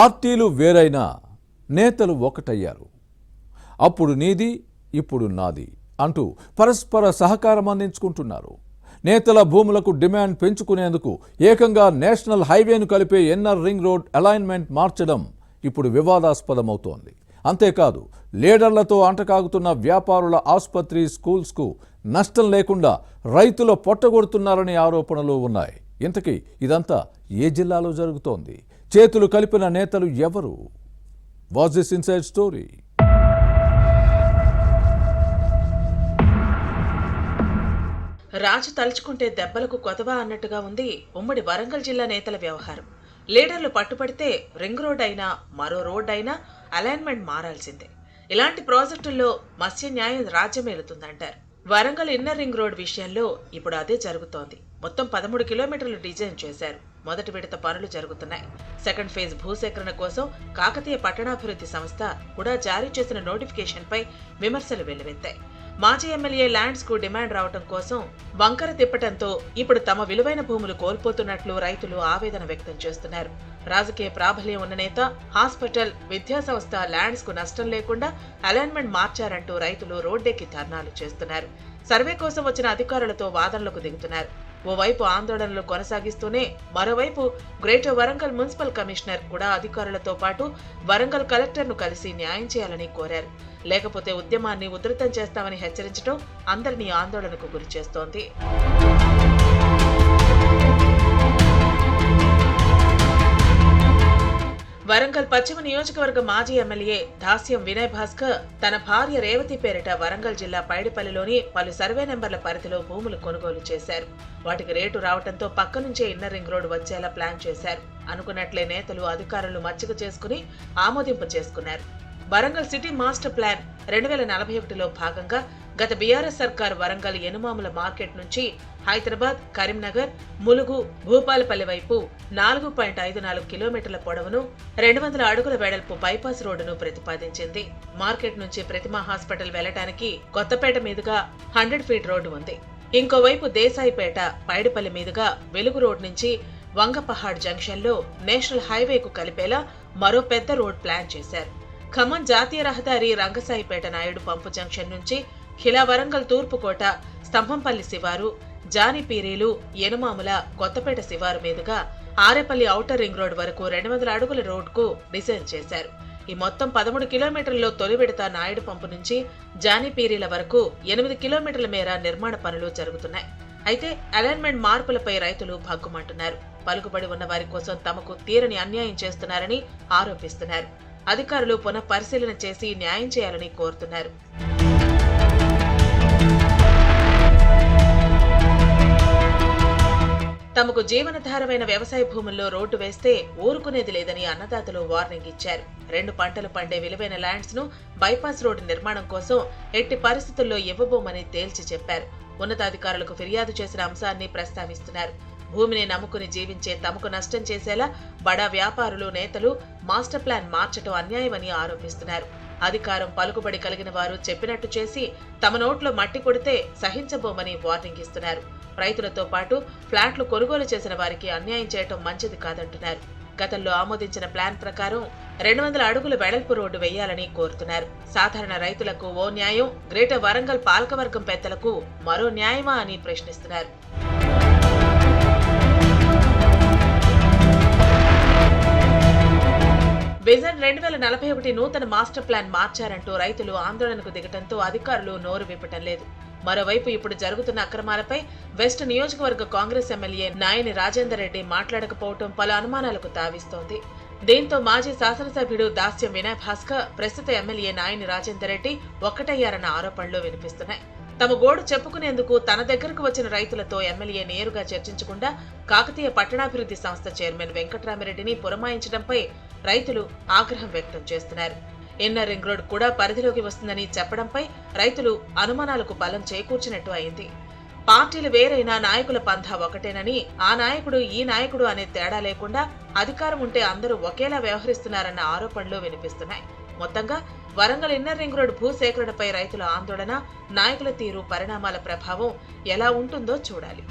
పార్టీలు వేరైనా నేతలు ఒకటయ్యారు. అప్పుడు నీది ఇప్పుడు నాది అంటూ పరస్పర సహకారం అందించుకుంటున్నారు. నేతల భూములకు డిమాండ్ పెంచుకునేందుకు ఏకంగా నేషనల్ హైవేను కలిపే ఎన్ఆర్ రింగ్ రోడ్ అలైన్మెంట్ మార్చడం ఇప్పుడు వివాదాస్పదమవుతోంది. అంతేకాదు లీడర్లతో అంటకాగుతున్న వ్యాపారుల ఆసుపత్రి స్కూల్స్కు నష్టం లేకుండా రైతుల పొట్టగొడుతున్నారనే ఆరోపణలు ఉన్నాయి. ఇంతకీ ఇదంతా ఏ జిల్లాలో జరుగుతోంది? చేతులు కలిపిన నేతలు ఎవరు? Watch this inside story. రాజు తలుచుకుంటే దెబ్బలకు కొతవా అన్నట్టుగా ఉంది ఉమ్మడి వరంగల్ జిల్లా నేతల వ్యవహారం. లీడర్లు పట్టుపడితే రింగ్ రోడ్ అయినా మరో రోడ్ అయినా అలైన్మెంట్ మారాల్సిందే. ఇలాంటి ప్రాజెక్టుల్లో మత్స్య న్యాయం రాజ్యమేలుతుందంటారు. వరంగల్ ఇన్నర్ రింగ్ రోడ్ విషయంలో ఇప్పుడు అదే జరుగుతోంది. మొత్తం 13 కిలోమీటర్లు డిజైన్ చేశారు. మొదటి విడత పనులు జరుగుతున్నాయి. సెకండ్ ఫేజ్ భూసేకరణ కోసం కాకతీయ పట్టణాభివృద్ధి సంస్థ కూడా జారీ చేసిన నోటిఫికేషన్ పై విమర్శలు వెల్లువెత్తాయి. మాజీ ఎమ్మెల్యే ల్యాండ్స్ కు డిమాండ్ రావడం కోసం వంకర తిప్పటంతో ఇప్పుడు తమ విలువైన భూములు కోల్పోతున్నట్లు రైతులు ఆవేదన వ్యక్తం చేస్తున్నారు. రాజకీయ ప్రాబల్యం ఉన్న నేత, హాస్పిటల్, విద్యా సంస్థ ల్యాండ్స్ కు నష్టం లేకుండా అలైన్మెంట్ మార్చారంటూ రైతులు రోడ్డెక్కి ధర్నాలు చేస్తున్నారు. సర్వే కోసం వచ్చిన అధికారులతో వాదనలకు దిగుతున్నారు. ఓవైపు ఆందోళనలు కొనసాగిస్తూనే మరోవైపు గ్రేటర్ వరంగల్ మున్సిపల్ కమిషనర్ కూడా అధికారులతో పాటు వరంగల్ కలెక్టర్ను కలిసి న్యాయం చేయాలని కోరారు. లేకపోతే ఉద్యమాన్ని ఉధృతం చేస్తామని హెచ్చరించడం అందరినీ ఆందోళనకు గురిచేస్తోంది. వరంగల్ పశ్చిమ నియోజకవర్గ మాజీ ఎమ్మెల్యే దాస్యం వినయ్ భాస్కర్ తన భార్య రేవతి పేరిట వరంగల్ జిల్లా పైడిపల్లిలోని పలు సర్వే నెంబర్ల పరిధిలో భూములు కొనుగోలు చేశారు. వాటికి రేటు రావడంతో పక్క నుంచే ఇన్నర్ రింగ్ రోడ్ వచ్చేలా ప్లాన్ చేశారు. అనుకున్నట్లే నేతలు, అధికారులు మచ్చిక చేసుకుని ఆమోదింపు చేసుకున్నారు. వరంగల్ సిటీ మాస్టర్ ప్లాన్ 2041లో భాగంగా గత బీఆర్ఎస్ సర్కార్ వరంగల్ ఎనుమాముల మార్కెట్ నుంచి హైదరాబాద్, కరీంనగర్, ములుగు, భూపాలపల్లి వైపు 4.54 కిలోమీటర్ల పొడవును 200 అడుగుల వెడల్పు బైపాస్ రోడ్డును ప్రతిపాదించింది. మార్కెట్ నుంచి ప్రతిమా హాస్పిటల్ వెళ్లడానికి కొత్తపేట మీదుగా 100 ఫీట్ రోడ్డు ఉంది. ఇంకోవైపు దేశాయిపేట, పైడిపల్లి మీదుగా వెలుగు రోడ్ నుంచి వంగపహాడ్ జంక్షన్ లో నేషనల్ హైవేకు కలిపేలా మరో పెద్ద రోడ్ ప్లాన్ చేశారు. ఖమ్మం జాతీయ రహదారి రంగసాయిపేట నాయుడు పంపు జంక్షన్ నుంచి ఖిలా వరంగల్ తూర్పుకోట, స్తంభంపల్లి శివారు, జానిపీరీలు, ఎనుమాముల, కొత్తపేట శివారు మీదుగా ఆరేపల్లి ఔటర్ రింగ్ రోడ్ వరకు 200 అడుగుల రోడ్కు డిజైన్ చేశారు. ఈ మొత్తం 13 కిలోమీటర్లలో తొలి విడత నాయుడు పంపు నుంచి జానిపీరీల వరకు 8 కిలోమీటర్ల మేర నిర్మాణ పనులు జరుగుతున్నాయి. అయితే అలైన్మెంట్ మార్పులపై రైతులు భగ్గుమంటున్నారు. పలుకుబడి ఉన్న వారి కోసం తమకు తీరని అన్యాయం చేస్తున్నారని ఆరోపిస్తున్నారు. అధికారులు పునః పరిశీలన చేసి న్యాయం చేయాలని కోరుతున్నారు. తమకు జీవనధారమైన వ్యవసాయ భూముల్లో రోడ్డు వేస్తే ఊరుకునేది లేదని అన్నదాతలు వార్నింగ్ ఇచ్చారు. 2 పంటలు పండే విలువైన ల్యాండ్స్ ను బైపాస్ రోడ్డు నిర్మాణం కోసం ఎట్టి పరిస్థితుల్లో ఇవ్వబోమని తేల్చి చెప్పారు. ఉన్నతాధికారులకు ఫిర్యాదు చేసిన అంశాన్ని ప్రస్తావిస్తున్నారు. భూమిని నమ్ముకుని జీవించే తమకు నష్టం చేసేలా బడా వ్యాపారులు, నేతలు మాస్టర్ ప్లాన్ మార్చడం అన్యాయమని ఆరోపిస్తున్నారు. అధికారం, పలుకుబడి కలిగిన వారు చెప్పినట్టు చేసి తమ నోట్లో మట్టి కొడితే సహించబోమని వార్నింగ్ ఇస్తున్నారు. రైతులతో పాటు ఫ్లాట్లు కొనుగోలు చేసిన వారికి అన్యాయం చేయటం మంచిది కాదంటున్నారు. గతంలో ఆమోదించిన ప్లాన్ ప్రకారం 200 అడుగుల వెడల్పు రోడ్డు వేయాలని కోరుతున్నారు. సాధారణ రైతులకు ఓ న్యాయం, గ్రేటర్ వరంగల్ పాలకవర్గం పెద్దలకు మరో న్యాయమా అని ప్రశ్నిస్తున్నారు. విజన్ 2041 నూతన మాస్టర్ ప్లాన్ మార్చారంటూ రైతులు ఆందోళనకు దిగటంతో అధికారులు నోరు విప్పటం లేదు. మరోవైపు ఇప్పుడు జరుగుతున్న అక్రమాలపై వెస్ట్ నియోజకవర్గ కాంగ్రెస్ ఎమ్మెల్యే నాయని రాజేందర్ రెడ్డి మాట్లాడకపోవడం పలు అనుమానాలకు తావిస్తోంది. దీంతో మాజీ శాసనసభ్యుడు దాస్యం వినయ్ భాస్కర్ ప్రస్తుత ఎమ్మెల్యే నాయని రాజేందర్ రెడ్డి ఒక్కటయ్యారన్న ఆరోపణలు వినిపిస్తున్నాయి. తమ గోడు చెప్పుకునేందుకు తన దగ్గరకు వచ్చిన రైతులతో ఎమ్మెల్యే నేరుగా చర్చించకుండా కాకతీయ పట్టణాభివృద్ధి సంస్థ చైర్మన్ వెంకట్రామిరెడ్డిని పురమాయించడంపై రైతులు ఆగ్రహం వ్యక్తం చేస్తున్నారు. ఇన్నర్ రింగ్ రోడ్ కూడా పరిధిలోకి వస్తుందని చెప్పడంపై రైతులు అనుమానాలకు బలం చేకూర్చినట్టు అయింది. పార్టీలు వేరైనా నాయకుల పంథా ఒకటేనని, ఆ నాయకుడు ఈ నాయకుడు అనే తేడా లేకుండా అధికారం ఉంటే అందరూ ఒకేలా వ్యవహరిస్తున్నారన్న ఆరోపణలు వినిపిస్తున్నాయి. మొత్తంగా వరంగల్ ఇన్నర్ రింగ్ రోడ్ భూసేకరణపై రైతుల ఆందోళన, నాయకుల తీరు, పరిణామాల ప్రభావం ఎలా ఉంటుందో చూడాలి.